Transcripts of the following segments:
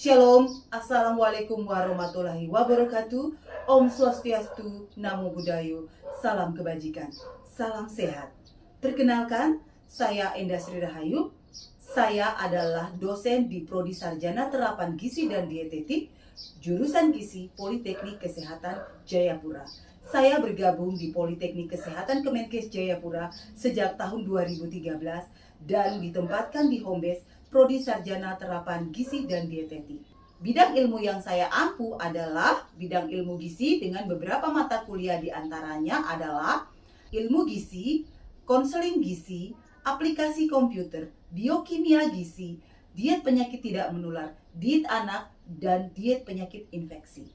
Shalom, Assalamualaikum warahmatullahi wabarakatuh. Om Swastiastu, Namo Buddhayo, salam kebajikan, salam sehat. Perkenalkan, saya Endah Sri Rahayu. Saya adalah dosen di Prodi Sarjana Terapan Gizi dan Dietetik, jurusan Gizi Politeknik Kesehatan Jayapura. Saya bergabung di Politeknik Kesehatan Kemenkes Jayapura sejak tahun 2013 dan ditempatkan di home base Prodi Sarjana Terapan Gizi dan Dietetik. Bidang ilmu yang saya ampu adalah bidang ilmu gizi dengan beberapa mata kuliah diantaranya adalah ilmu gizi, konseling gizi, aplikasi komputer, biokimia gizi, diet penyakit tidak menular, diet anak, dan diet penyakit infeksi.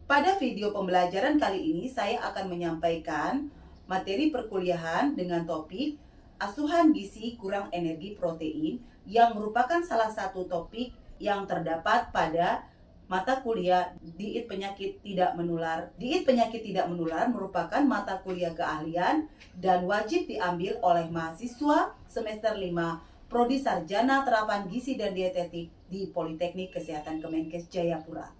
Pada video pembelajaran kali ini saya akan menyampaikan materi perkuliahan dengan topik asuhan gizi kurang energi protein yang merupakan salah satu topik yang terdapat pada mata kuliah diet penyakit tidak menular. Diet penyakit tidak menular merupakan mata kuliah keahlian dan wajib diambil oleh mahasiswa semester 5 Prodi Sarjana Terapan Gizi dan Dietetik di Politeknik Kesehatan Kemenkes Jayapura.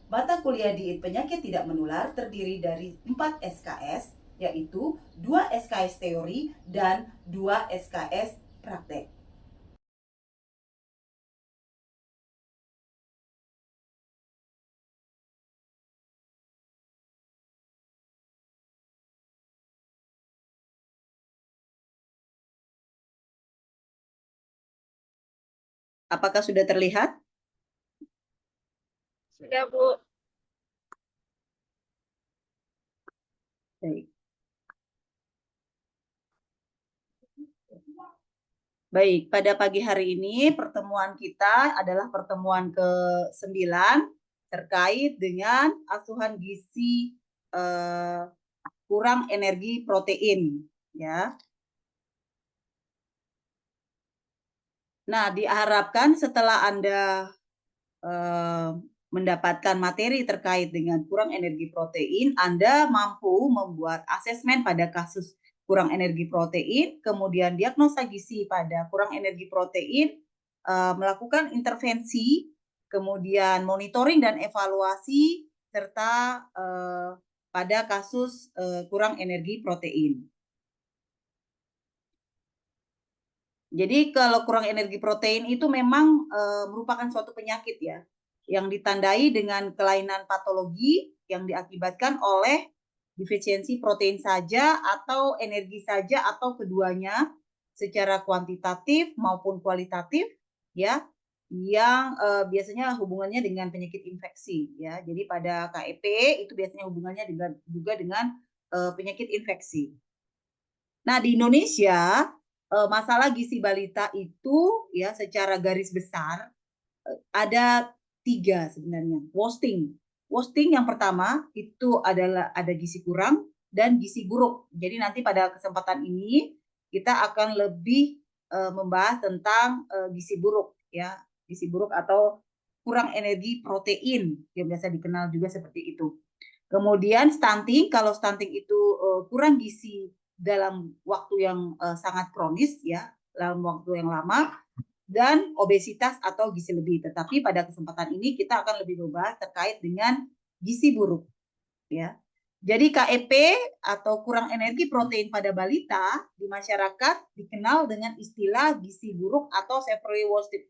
Mata kuliah diet penyakit tidak menular terdiri dari 4 SKS, yaitu 2 SKS teori dan 2 SKS praktek. Apakah sudah terlihat? Sudah, Bu. Baik. Baik, pada pagi hari ini pertemuan kita adalah pertemuan ke-9 terkait dengan asuhan gizi kurang energi protein, ya. Nah, diharapkan setelah Anda mendapatkan materi terkait dengan kurang energi protein, Anda mampu membuat asesmen pada kasus kurang energi protein, kemudian diagnosa gizi pada kurang energi protein, melakukan intervensi, kemudian monitoring dan evaluasi, serta pada kasus kurang energi protein. Jadi kalau kurang energi protein itu memang merupakan suatu penyakit ya, yang ditandai dengan kelainan patologi yang diakibatkan oleh defisiensi protein saja atau energi saja atau keduanya secara kuantitatif maupun kualitatif ya, yang biasanya hubungannya dengan penyakit infeksi ya. Jadi pada KEP itu biasanya hubungannya juga dengan penyakit infeksi. Nah, di Indonesia masalah gizi balita itu ya secara garis besar ada 3 sebenarnya. Wasting yang pertama itu adalah ada gizi kurang dan gizi buruk. Jadi nanti pada kesempatan ini kita akan lebih membahas tentang gizi buruk ya, gizi buruk atau kurang energi protein yang biasa dikenal juga seperti itu. Kemudian stunting, kalau stunting itu kurang gizi dalam waktu yang sangat kronis ya, dalam waktu yang lama, dan obesitas atau gizi lebih. Tetapi pada kesempatan ini kita akan lebih membahas terkait dengan gizi buruk ya. Jadi KEP atau kurang energi protein pada balita di masyarakat dikenal dengan istilah gizi buruk atau severely wasted.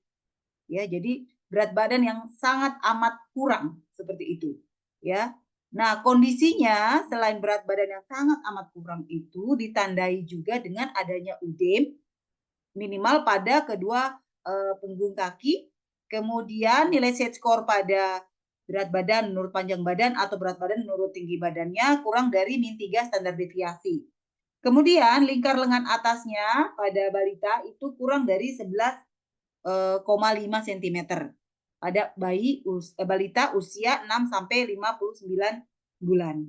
Ya, jadi berat badan yang sangat amat kurang seperti itu ya. Nah, kondisinya selain berat badan yang sangat amat kurang itu ditandai juga dengan adanya udem minimal pada kedua punggung kaki, kemudian nilai set score pada berat badan menurut panjang badan atau berat badan menurut tinggi badannya kurang dari -3 standar deviasi. Kemudian lingkar lengan atasnya pada balita itu kurang dari 11,5 cm pada balita usia 6 sampai 59 bulan.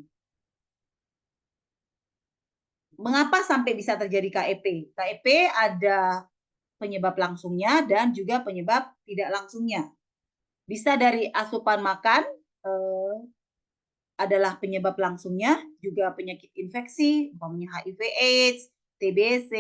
Mengapa sampai bisa terjadi KEP? KEP ada penyebab langsungnya dan juga penyebab tidak langsungnya. Bisa dari asupan makan adalah penyebab langsungnya, juga penyakit infeksi, umpamanya HIV/AIDS, TBC,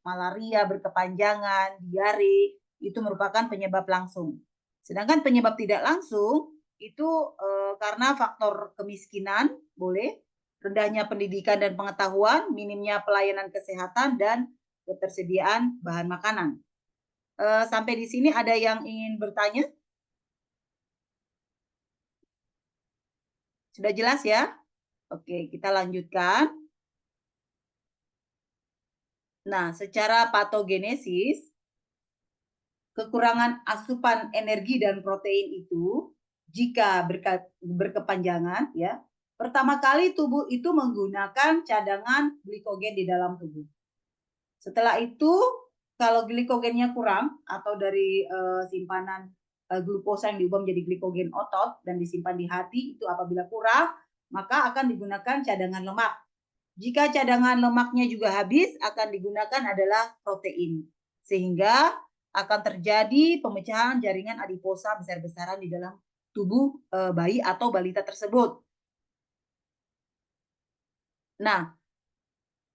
malaria berkepanjangan, diare, itu merupakan penyebab langsung. Sedangkan penyebab tidak langsung itu karena faktor kemiskinan, boleh, rendahnya pendidikan dan pengetahuan, minimnya pelayanan kesehatan, dan ketersediaan bahan makanan. Sampai di sini ada yang ingin bertanya? Sudah jelas ya? Oke, kita lanjutkan. Nah, secara patogenesis, kekurangan asupan energi dan protein itu jika berkepanjangan, ya, pertama kali tubuh itu menggunakan cadangan glikogen di dalam tubuh. Setelah itu, kalau glikogennya kurang atau dari simpanan glukosa yang diubah menjadi glikogen otot dan disimpan di hati itu apabila kurang, maka akan digunakan cadangan lemak. Jika cadangan lemaknya juga habis, akan digunakan adalah protein. Sehingga akan terjadi pemecahan jaringan adiposa besar-besaran di dalam tubuh bayi atau balita tersebut. Nah,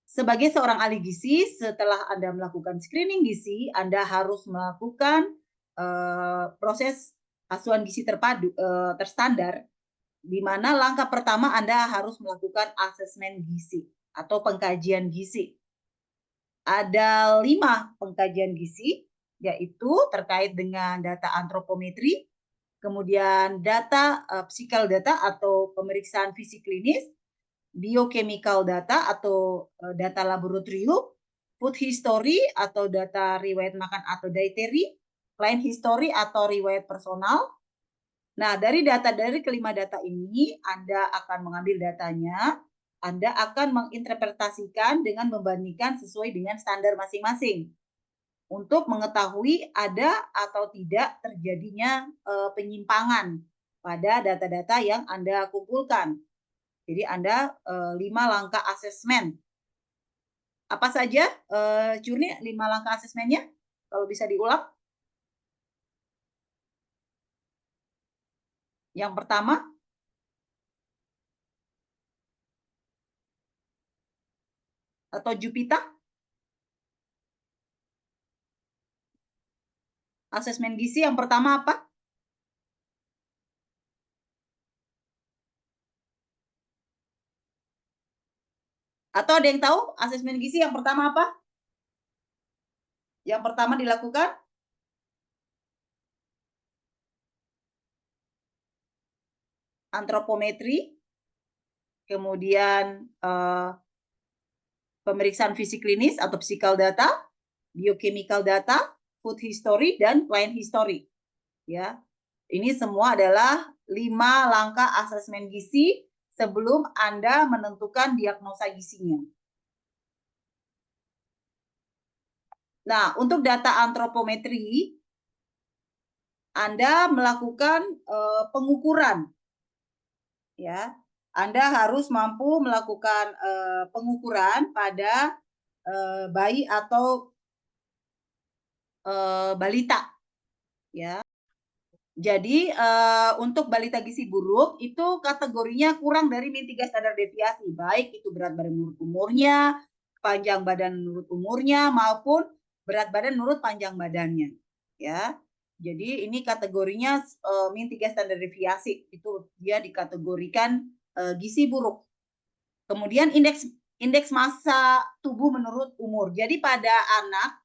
sebagai seorang ahli gizi, setelah Anda melakukan screening gizi, Anda harus melakukan proses asuhan gizi terstandar, di mana langkah pertama Anda harus melakukan asesmen gizi atau pengkajian gizi. Ada 5 pengkajian gizi, yaitu terkait dengan data antropometri, kemudian data psikal data atau pemeriksaan fisik klinis, biochemical data atau data laboratorium, food history atau data riwayat makan atau dietary, client history atau riwayat personal. Nah, dari kelima data ini, Anda akan mengambil datanya, Anda akan menginterpretasikan dengan membandingkan sesuai dengan standar masing-masing untuk mengetahui ada atau tidak terjadinya penyimpangan pada data-data yang Anda kumpulkan. Jadi Anda 5 langkah asesmen. Apa saja, Jurni, 5 langkah asesmennya? Kalau bisa diulang. Yang pertama, atau Jupita, asesmen gizi yang pertama apa? Atau ada yang tahu asesmen gizi yang pertama apa? Yang pertama dilakukan? Antropometri, kemudian pemeriksaan fisik klinis atau physical data, biochemical data, food history, dan client history. Ya, ini semua adalah 5 langkah asesmen gizi sebelum Anda menentukan diagnosa gizinya. Nah, untuk data antropometri, Anda melakukan pengukuran, ya. Anda harus mampu melakukan pengukuran pada bayi atau balita, ya. Jadi untuk balita gizi buruk itu kategorinya kurang dari min 3 standar deviasi, baik itu berat badan menurut umurnya, panjang badan menurut umurnya, maupun berat badan menurut panjang badannya, ya. Jadi ini kategorinya min 3 standar deviasi, itu dia dikategorikan gizi buruk. Kemudian indeks massa tubuh menurut umur. Jadi pada anak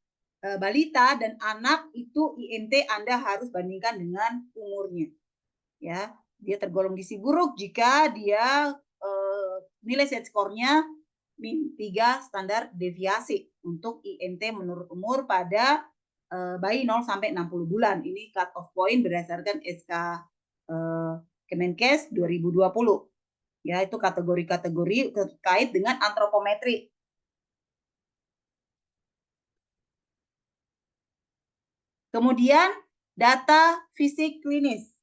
balita dan anak itu IMT Anda harus bandingkan dengan umurnya. Ya, dia tergolong gizi buruk jika dia nilai set skornya min 3 standar deviasi untuk IMT menurut umur pada bayi 0 sampai 60 bulan. Ini cut off point berdasarkan SK Kemenkes 2020. Ya, itu kategori-kategori terkait dengan antropometri. Kemudian data fisik klinis.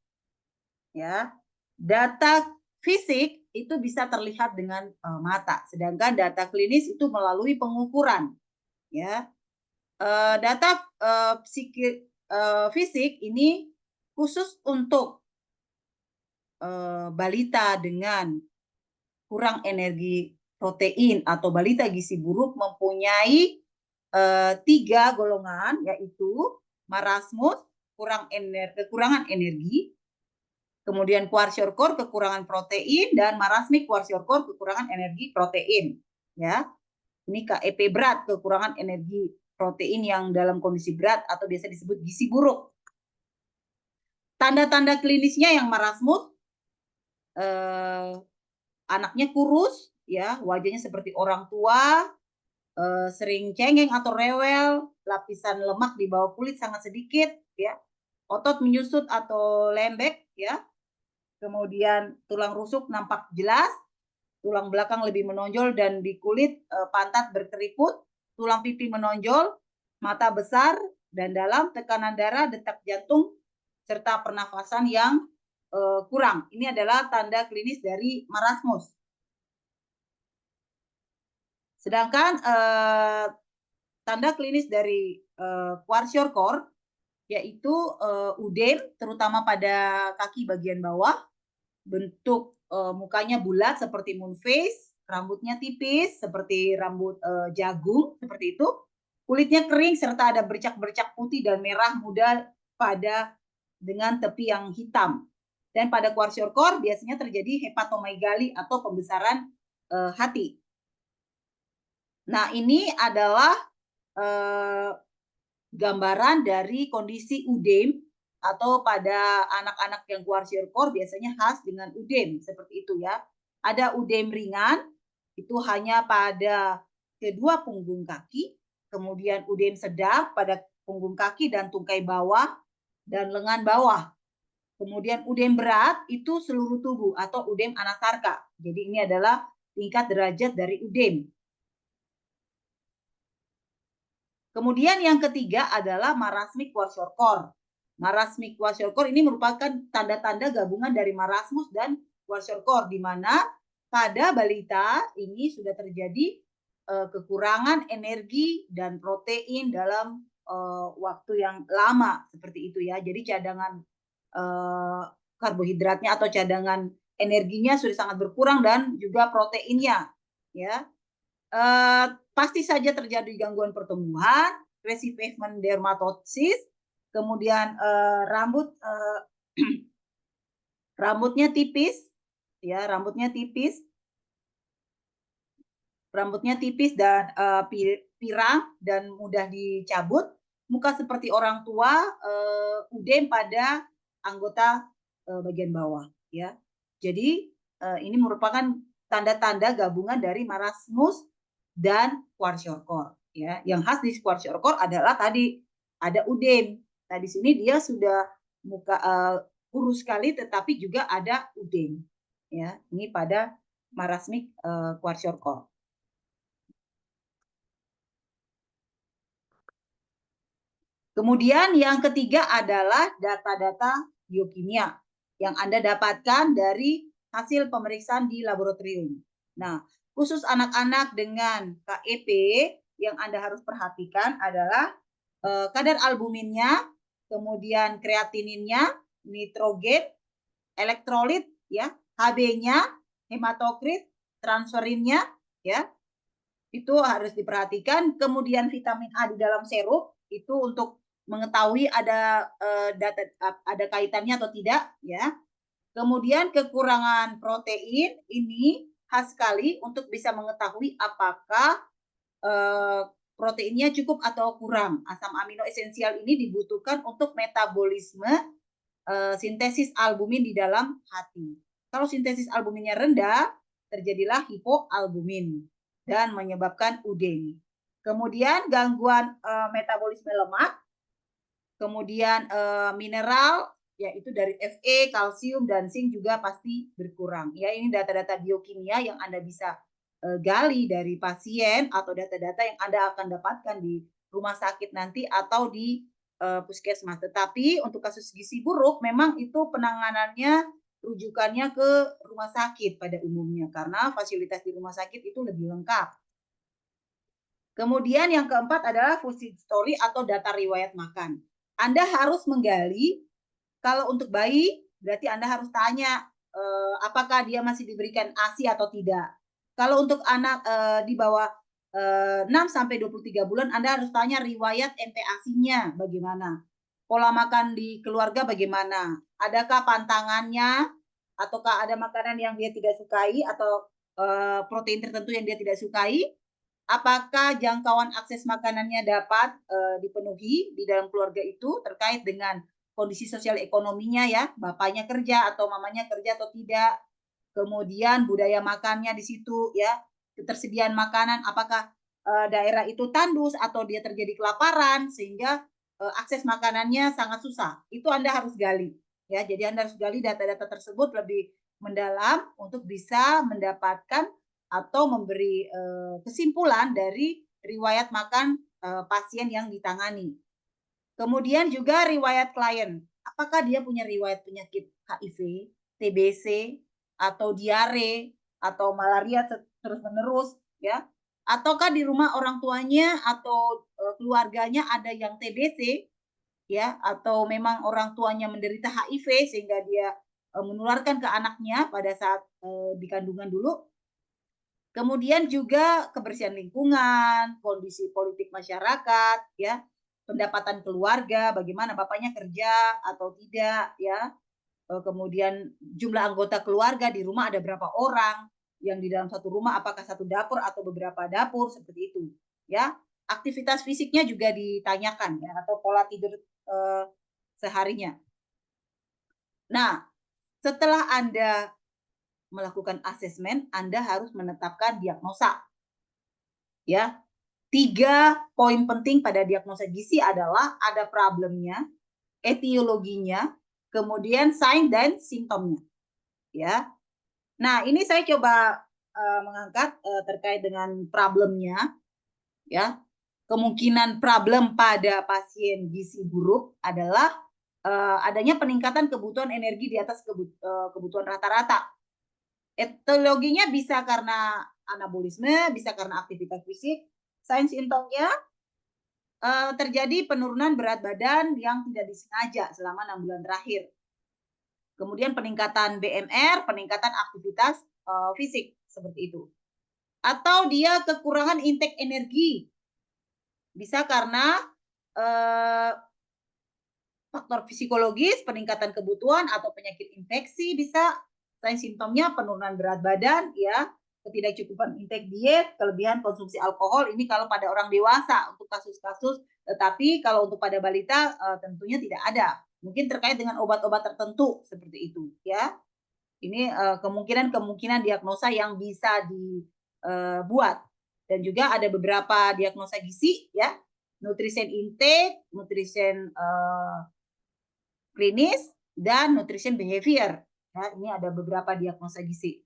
Ya. Data fisik itu bisa terlihat dengan mata, sedangkan data klinis itu melalui pengukuran. Ya. Data fisik ini khusus untuk balita dengan kurang energi protein atau balita gizi buruk mempunyai 3 golongan, yaitu marasmus, kekurangan energi, kemudian kwashiorkor kekurangan protein, dan marasmik kwashiorkor kekurangan energi protein. Ya, ini KEP berat, kekurangan energi protein yang dalam kondisi berat atau biasa disebut gizi buruk. Tanda-tanda klinisnya yang marasmus, anaknya kurus, ya, wajahnya seperti orang tua, sering cengeng atau rewel, lapisan lemak di bawah kulit sangat sedikit, ya, otot menyusut atau lembek, ya, kemudian tulang rusuk nampak jelas, tulang belakang lebih menonjol dan di kulit pantat berkeriput, tulang pipi menonjol, mata besar dan dalam, tekanan darah, detak jantung, serta pernafasan yang kurang. Ini adalah tanda klinis dari marasmus. Sedangkan tanda klinis dari kwashiorkor yaitu udem, terutama pada kaki bagian bawah, bentuk mukanya bulat seperti moon face, rambutnya tipis seperti rambut jagung, seperti itu, kulitnya kering serta ada bercak-bercak putih dan merah muda pada dengan tepi yang hitam. Dan pada kwashiorkor biasanya terjadi hepatomegali atau pembesaran hati. Nah, ini adalah gambaran dari kondisi udem atau pada anak-anak yang kwashiorkor biasanya khas dengan udem seperti itu ya. Ada udem ringan itu hanya pada kedua punggung kaki, kemudian udem sedang pada punggung kaki dan tungkai bawah dan lengan bawah. Kemudian udem berat itu seluruh tubuh atau udem anasarka. Jadi ini adalah tingkat derajat dari udem. Kemudian yang ketiga adalah marasmik kwashiorkor. Marasmik kwashiorkor ini merupakan tanda-tanda gabungan dari marasmus dan kwashiorkor, di mana pada balita ini sudah terjadi kekurangan energi dan protein dalam waktu yang lama seperti itu ya. Jadi cadangan karbohidratnya atau cadangan energinya sudah sangat berkurang dan juga proteinnya ya. Pasti saja terjadi gangguan pertumbuhan, resi pavement dermatosis, kemudian rambutnya tipis, ya, rambutnya tipis dan pirang dan mudah dicabut, muka seperti orang tua, udem pada anggota bagian bawah, ya. Jadi ini merupakan tanda-tanda gabungan dari marasmus dan kwashiorkor, ya. Yang khas di kwashiorkor adalah tadi ada udem. Nah, di sini dia sudah muka kurus sekali tetapi juga ada udem, ya. Ini pada marasmik kwashiorkor. Kemudian yang ketiga adalah data-data biokimia yang Anda dapatkan dari hasil pemeriksaan di laboratorium. Nah, khusus anak-anak dengan KEP yang Anda harus perhatikan adalah kadar albuminnya, kemudian kreatininnya, nitrogen, elektrolit, ya, Hb-nya, hematokrit, transferinnya, ya, itu harus diperhatikan. Kemudian vitamin A di dalam serum itu untuk mengetahui ada ada kaitannya atau tidak, ya. Kemudian kekurangan protein ini khas sekali untuk bisa mengetahui apakah proteinnya cukup atau kurang. Asam amino esensial ini dibutuhkan untuk metabolisme sintesis albumin di dalam hati. Kalau sintesis albuminnya rendah, terjadilah hipoalbumin dan menyebabkan udem. Kemudian gangguan metabolisme lemak, kemudian mineral yaitu dari Fe, kalsium dan zinc juga pasti berkurang. Ya, ini data-data biokimia yang Anda bisa gali dari pasien atau data-data yang Anda akan dapatkan di rumah sakit nanti atau di puskesmas. Tetapi untuk kasus gizi buruk memang itu penanganannya rujukannya ke rumah sakit pada umumnya karena fasilitas di rumah sakit itu lebih lengkap. Kemudian yang keempat adalah food history atau data riwayat makan. Anda harus menggali, kalau untuk bayi berarti Anda harus tanya apakah dia masih diberikan ASI atau tidak. Kalau untuk anak di bawah 6 sampai 23 bulan Anda harus tanya riwayat MPASI-nya bagaimana. Pola makan di keluarga bagaimana? Adakah pantangannya? Ataukah ada makanan yang dia tidak sukai atau protein tertentu yang dia tidak sukai? Apakah jangkauan akses makanannya dapat dipenuhi di dalam keluarga itu terkait dengan kondisi sosial ekonominya ya, bapaknya kerja atau mamanya kerja atau tidak, kemudian budaya makannya di situ ya, ketersediaan makanan, apakah daerah itu tandus atau dia terjadi kelaparan sehingga akses makanannya sangat susah. Itu Anda harus gali ya. Jadi Anda harus gali data-data tersebut lebih mendalam untuk bisa mendapatkan atau memberi kesimpulan dari riwayat makan pasien yang ditangani. Kemudian juga riwayat klien. Apakah dia punya riwayat penyakit HIV, TBC, atau diare, atau malaria terus-menerus, ya? Ataukah di rumah orang tuanya atau keluarganya ada yang TBC, ya? Atau memang orang tuanya menderita HIV sehingga dia menularkan ke anaknya pada saat di kandungan dulu. Kemudian juga kebersihan lingkungan, kondisi politik masyarakat, ya, pendapatan keluarga, bagaimana bapaknya kerja atau tidak, ya. Kemudian jumlah anggota keluarga di rumah ada berapa orang, yang di dalam satu rumah apakah satu dapur atau beberapa dapur seperti itu, ya. Aktivitas fisiknya juga ditanyakan ya atau pola tidur seharinya. Nah, setelah Anda melakukan asesmen, Anda harus menetapkan diagnosa. Ya, 3 poin penting pada diagnosa gizi adalah ada problemnya, etiologinya, kemudian sign dan simptomnya, ya. Nah, ini saya coba mengangkat terkait dengan problemnya, ya. Kemungkinan problem pada pasien gizi buruk adalah adanya peningkatan kebutuhan energi di atas kebutuhan rata-rata. Etiologinya bisa karena anabolisme, bisa karena aktivitas fisik. Sign simptomnya terjadi penurunan berat badan yang tidak disengaja selama 6 bulan terakhir. Kemudian peningkatan BMR, peningkatan aktivitas fisik seperti itu. Atau dia kekurangan intake energi. Bisa karena faktor psikologis, peningkatan kebutuhan atau penyakit infeksi bisa. Sign simptomnya penurunan berat badan ya, ketidakcukupan intake diet, kelebihan konsumsi alkohol ini kalau pada orang dewasa untuk kasus-kasus, tetapi kalau untuk pada balita tentunya tidak ada. Mungkin terkait dengan obat-obat tertentu seperti itu ya. Ini kemungkinan diagnosa yang bisa dibuat. Dan juga ada beberapa diagnosa gizi ya, nutrisen intake, nutrisen klinis, dan nutrition behavior. Ya, ini ada beberapa diagnosa gizi.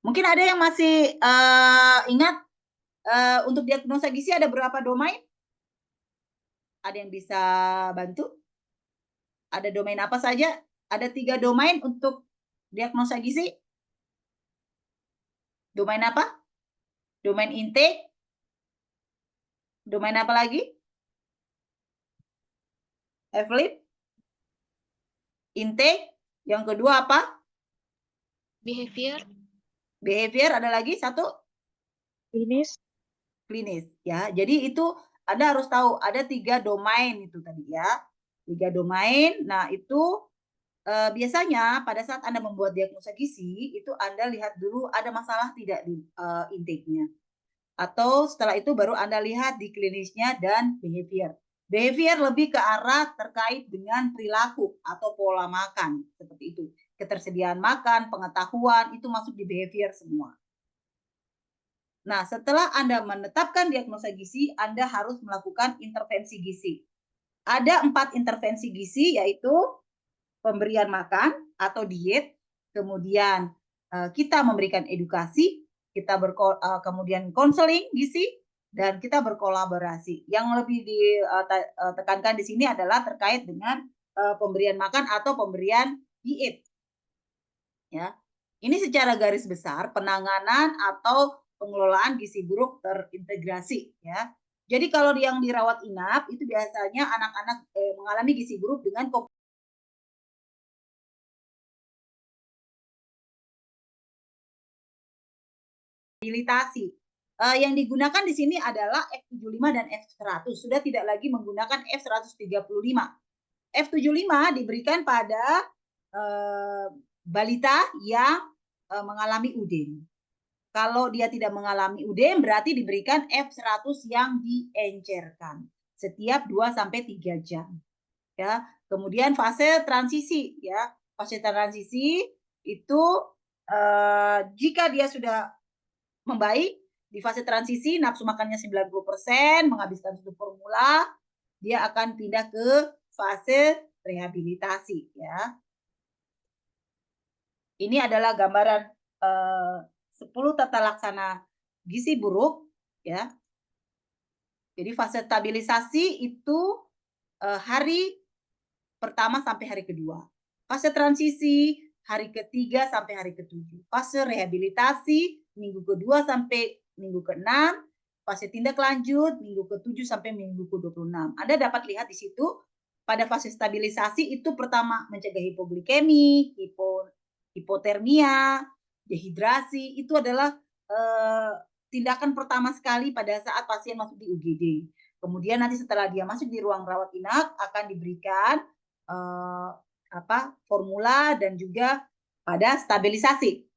Mungkin ada yang masih ingat untuk diagnosa gizi ada berapa domain? Ada yang bisa bantu? Ada domain apa saja? Ada 3 domain untuk diagnosa gizi. Domain apa? Domain intake. Domain apa lagi? Evelyn? Intake. Yang kedua apa? Behavior. Behavior ada lagi satu? Klinis. Klinis ya. Jadi itu Anda harus tahu ada 3 domain itu tadi ya. 3 domain. Nah, itu biasanya pada saat Anda membuat diagnosa gizi, itu Anda lihat dulu ada masalah tidak di intake-nya. Atau setelah itu baru Anda lihat di klinisnya dan behavior. Behavior lebih ke arah terkait dengan perilaku atau pola makan, seperti itu. Ketersediaan makan, pengetahuan, itu masuk di behavior semua. Nah, setelah Anda menetapkan diagnosa gizi, Anda harus melakukan intervensi gizi. Ada 4 intervensi gizi, yaitu pemberian makan atau diet, kemudian kita memberikan edukasi, kita kemudian konseling gizi, dan kita berkolaborasi. Yang lebih ditekankan di sini adalah terkait dengan pemberian makan atau pemberian diet. Ya, ini secara garis besar penanganan atau pengelolaan gizi buruk terintegrasi. Ya, jadi kalau yang dirawat inap itu biasanya anak-anak mengalami gizi buruk dengan rehabilitasi. Yang digunakan di sini adalah F75 dan F100. Sudah tidak lagi menggunakan F135. F75 diberikan pada balita yang mengalami UDEM. Kalau dia tidak mengalami UDEM, berarti diberikan F100 yang diencerkan setiap 2-3 jam. Ya. Kemudian fase transisi, ya. Fase transisi itu jika dia sudah membaik, di fase transisi nafsu makannya 90%, menghabiskan satu formula, dia akan pindah ke fase rehabilitasi, ya. Ini adalah gambaran 10 tata laksana gizi buruk, ya. Jadi fase stabilisasi itu hari pertama sampai hari kedua. Fase transisi hari ketiga sampai hari ketujuh. Fase rehabilitasi minggu kedua sampai minggu ke-6. Fase tindak lanjut minggu ke-7 sampai minggu ke-26. Anda dapat lihat di situ pada fase stabilisasi itu pertama mencegah hipoglikemi, hipotermia, dehidrasi. Itu adalah tindakan pertama sekali pada saat pasien masuk di UGD. Kemudian nanti setelah dia masuk di ruang rawat inap akan diberikan formula dan juga pada stabilisasi.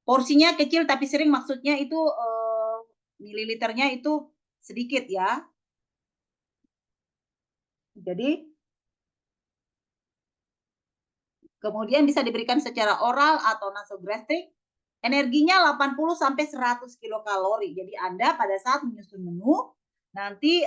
Porsinya kecil tapi sering, maksudnya itu mililiternya itu sedikit, ya. Jadi kemudian bisa diberikan secara oral atau nasogastrik. Energinya 80 sampai 100 kilokalori. Jadi Anda pada saat menyusun menu nanti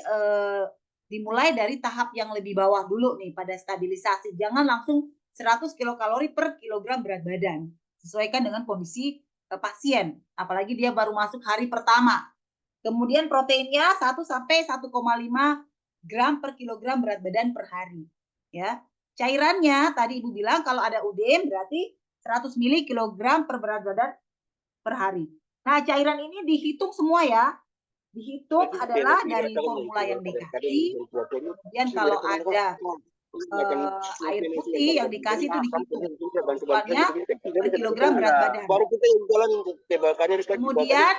dimulai dari tahap yang lebih bawah dulu nih pada stabilisasi. Jangan langsung 100 kilokalori per kilogram berat badan. Sesuaikan dengan kondisi pasien, apalagi dia baru masuk hari pertama. Kemudian proteinnya 1 sampai 1,5 gram per kilogram berat badan per hari, ya. Cairannya tadi Ibu bilang kalau ada UDEM berarti 100 mili kilogram per berat badan per hari. Nah, cairan ini dihitung semua, ya. Dihitung adalah dari formula yang dikasih. Kemudian kalau ada air putih yang dikasih itu dihitung kebutuhannya per kilogram berat badan. Kemudian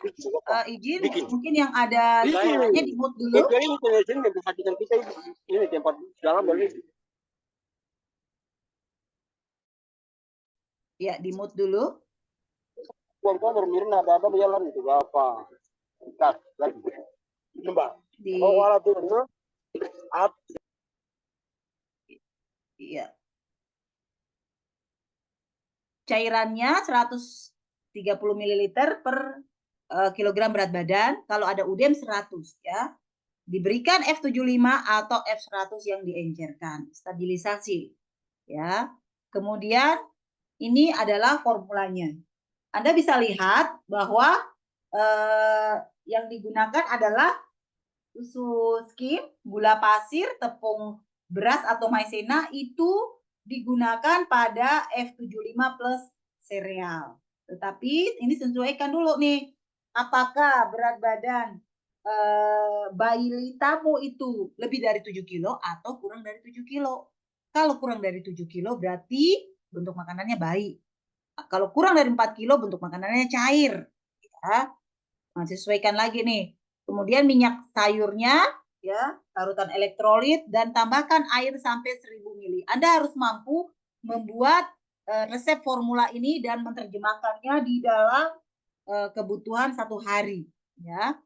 izin mungkin yang ada suaranya di mute dulu. Ya, di mute dulu. Iya. Cairannya 130 ml per kilogram berat badan. Kalau ada UDEM 100, ya. Diberikan F75 atau F100 yang diencerkan. Stabilisasi, ya. Kemudian ini adalah formulanya. Anda bisa lihat bahwa yang digunakan adalah susu skim, gula pasir, tepung beras atau maizena itu digunakan pada F75 plus sereal. Tetapi ini sesuaikan dulu nih, apakah berat badan bayi litamu itu lebih dari 7 kilo atau kurang dari 7 kilo. Kalau kurang dari 7 kilo berarti bentuk makanannya baik. Kalau kurang dari 4 kilo bentuk makanannya cair. Ya. Nah, sesuaikan lagi nih. Kemudian minyak sayurnya, ya, larutan elektrolit, dan tambahkan air sampai 1000 ml. Anda harus mampu membuat resep formula ini dan menerjemahkannya di dalam kebutuhan satu hari, ya.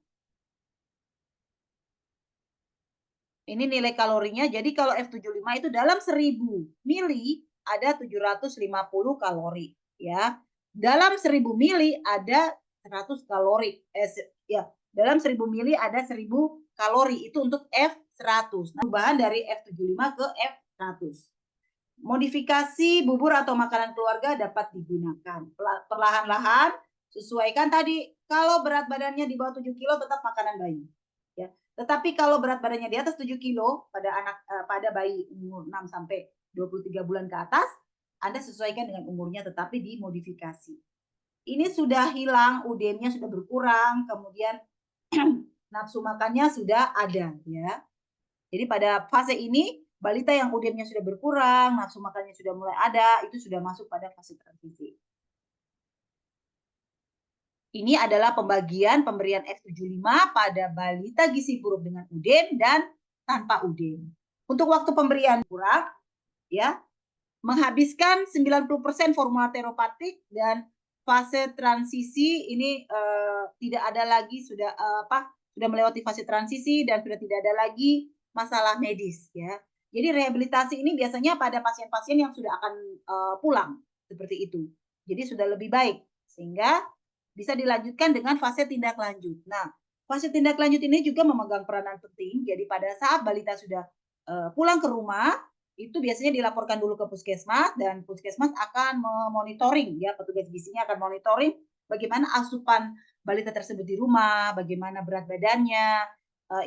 Ini nilai kalorinya. Jadi kalau F75 itu dalam 1000 mili ada 750 kalori, ya. Dalam 1000 mili ada 100 kalori. Ya, dalam 1000 mili ada 1000 kalori. Itu untuk F100. Nah, perubahan dari F75 ke F100. Modifikasi bubur atau makanan keluarga dapat digunakan. Perlahan-lahan sesuaikan tadi. Kalau berat badannya di bawah 7 kilo tetap makanan bayi. Ya. Tetapi kalau berat badannya di atas 7 kilo pada bayi umur 6 sampai 23 bulan ke atas, Anda sesuaikan dengan umurnya tetapi dimodifikasi. Ini sudah hilang, UDEM-nya sudah berkurang, kemudian nafsu makannya sudah ada, ya. Jadi pada fase ini balita yang UDEM-nya sudah berkurang, nafsu makannya sudah mulai ada, itu sudah masuk pada fase transisi. Ini adalah pemberian F75 pada balita gizi buruk dengan UDEN dan tanpa UDEN. Untuk waktu pemberian kurang, ya, menghabiskan 90% formula terapatik dan fase transisi ini tidak ada lagi sudah melewati fase transisi dan sudah tidak ada lagi masalah medis, ya. Jadi rehabilitasi ini biasanya pada pasien-pasien yang sudah akan pulang seperti itu. Jadi sudah lebih baik sehingga bisa dilanjutkan dengan fase tindak lanjut. Nah, fase tindak lanjut ini juga memegang peranan penting. Jadi pada saat balita sudah pulang ke rumah, itu biasanya dilaporkan dulu ke puskesmas dan puskesmas akan memonitoring, ya, petugas gizinya akan monitoring bagaimana asupan balita tersebut di rumah, bagaimana berat badannya,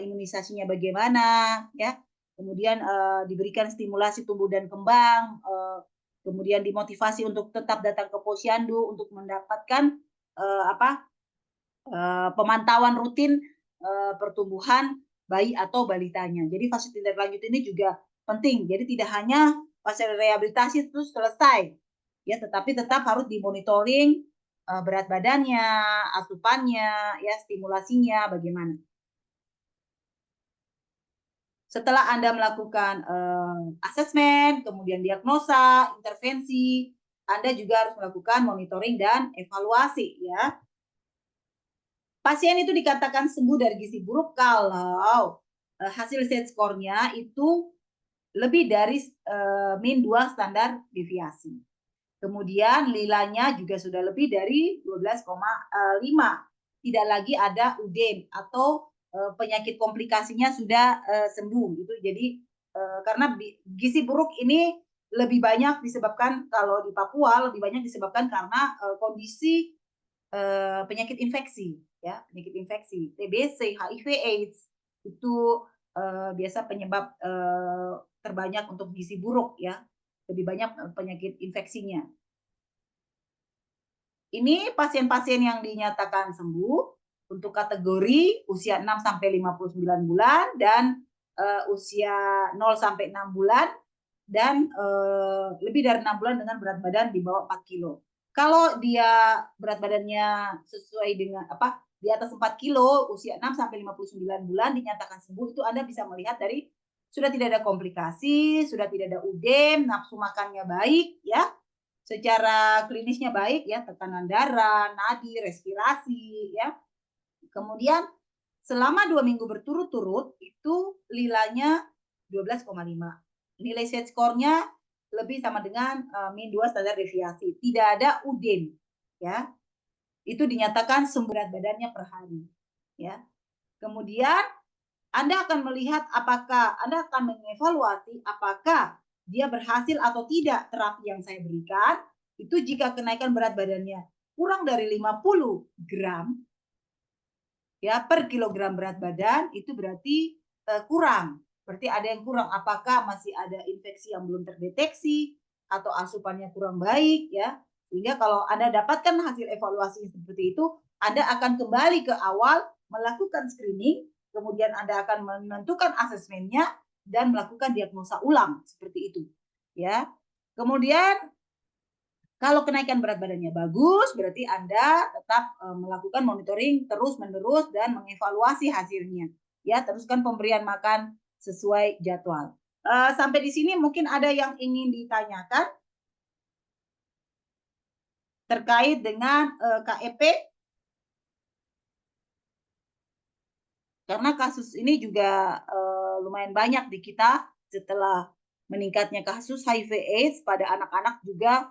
imunisasinya bagaimana, ya. Kemudian diberikan stimulasi tumbuh dan kembang, kemudian dimotivasi untuk tetap datang ke posyandu untuk mendapatkan pemantauan rutin pertumbuhan bayi atau balitanya. Jadi fase tindak lanjut ini juga penting. Jadi tidak hanya fase rehabilitasi terus selesai, ya, tetapi tetap harus dimonitoring berat badannya, asupannya, ya, stimulasinya bagaimana. Setelah Anda melakukan asesmen, kemudian diagnosa, intervensi, Anda juga harus melakukan monitoring dan evaluasi, ya. Pasien itu dikatakan sembuh dari gizi buruk kalau hasil set score-nya itu lebih dari min 2 standar deviasi. Kemudian lilanya juga sudah lebih dari 12,5. Tidak lagi ada UDEN atau penyakit komplikasinya sudah sembuh gitu. Jadi karena gizi buruk ini lebih banyak disebabkan kalau di Papua lebih banyak disebabkan karena kondisi penyakit infeksi, ya, penyakit infeksi, TBC, HIV/AIDS itu biasa penyebab terbanyak untuk gizi buruk, ya, lebih banyak penyakit infeksinya. Ini pasien-pasien yang dinyatakan sembuh untuk kategori usia 6 sampai 59 bulan dan usia 0 sampai 6 bulan dan lebih dari 6 bulan dengan berat badan di bawah 4 kilo. Kalau dia berat badannya sesuai dengan di atas 4 kilo, usia 6 sampai 59 bulan dinyatakan sembuh, itu Anda bisa melihat dari sudah tidak ada komplikasi, sudah tidak ada UDEM, nafsu makannya baik, ya. Secara klinisnya baik, ya, tekanan darah, nadi, respirasi, ya. Kemudian selama 2 minggu berturut-turut itu lilanya 12,5. Nilai set score-nya lebih sama dengan min 2 standar deviasi. Tidak ada UDEN, ya. Itu dinyatakan sembuh berat badannya per hari, ya. Kemudian Anda akan melihat Anda akan mengevaluasi apakah dia berhasil atau tidak terapi yang saya berikan. Itu jika kenaikan berat badannya kurang dari 50 gram, ya, per kilogram berat badan, itu berarti kurang. Berarti ada yang kurang. Apakah masih ada infeksi yang belum terdeteksi atau asupannya kurang baik, ya. Sehingga kalau Anda dapatkan hasil evaluasi seperti itu, Anda akan kembali ke awal melakukan screening, kemudian Anda akan menentukan asesmennya dan melakukan diagnosa ulang seperti itu, ya. Kemudian kalau kenaikan berat badannya bagus, berarti Anda tetap melakukan monitoring terus-menerus dan mengevaluasi hasilnya. Ya, teruskan pemberian makan sesuai jadwal. Sampai di sini mungkin ada yang ingin ditanyakan terkait dengan KEP? Karena kasus ini juga lumayan banyak di kita setelah meningkatnya kasus HIV/AIDS pada anak-anak juga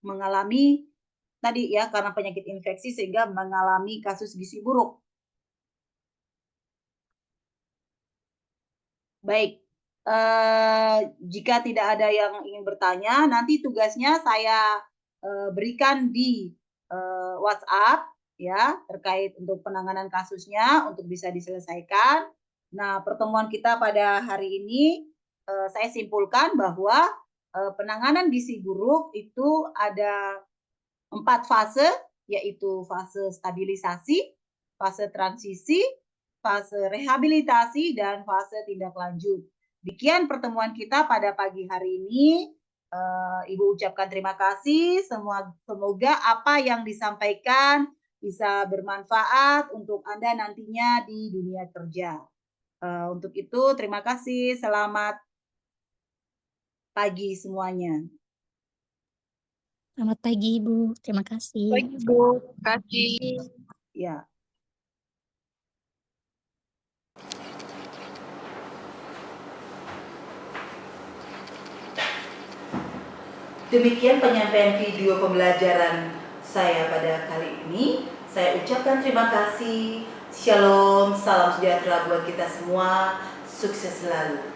mengalami tadi, ya, karena penyakit infeksi sehingga mengalami kasus gizi buruk. Baik, jika tidak ada yang ingin bertanya, nanti tugasnya saya berikan di WhatsApp, ya, terkait untuk penanganan kasusnya untuk bisa diselesaikan. Nah, pertemuan kita pada hari ini saya simpulkan bahwa penanganan gizi buruk itu ada 4 fase, yaitu fase stabilisasi, fase transisi, fase rehabilitasi, dan fase tindak lanjut. Demikian pertemuan kita pada pagi hari ini. Ibu ucapkan terima kasih. Semoga apa yang disampaikan bisa bermanfaat untuk Anda nantinya di dunia kerja. Untuk itu terima kasih. Selamat pagi semuanya. Selamat pagi, Ibu. Terima kasih. Pagi, Bu. Terima kasih. Ya. Demikian penyampaian video pembelajaran saya pada kali ini. Saya ucapkan terima kasih. Shalom, salam sejahtera buat kita semua. Sukses selalu.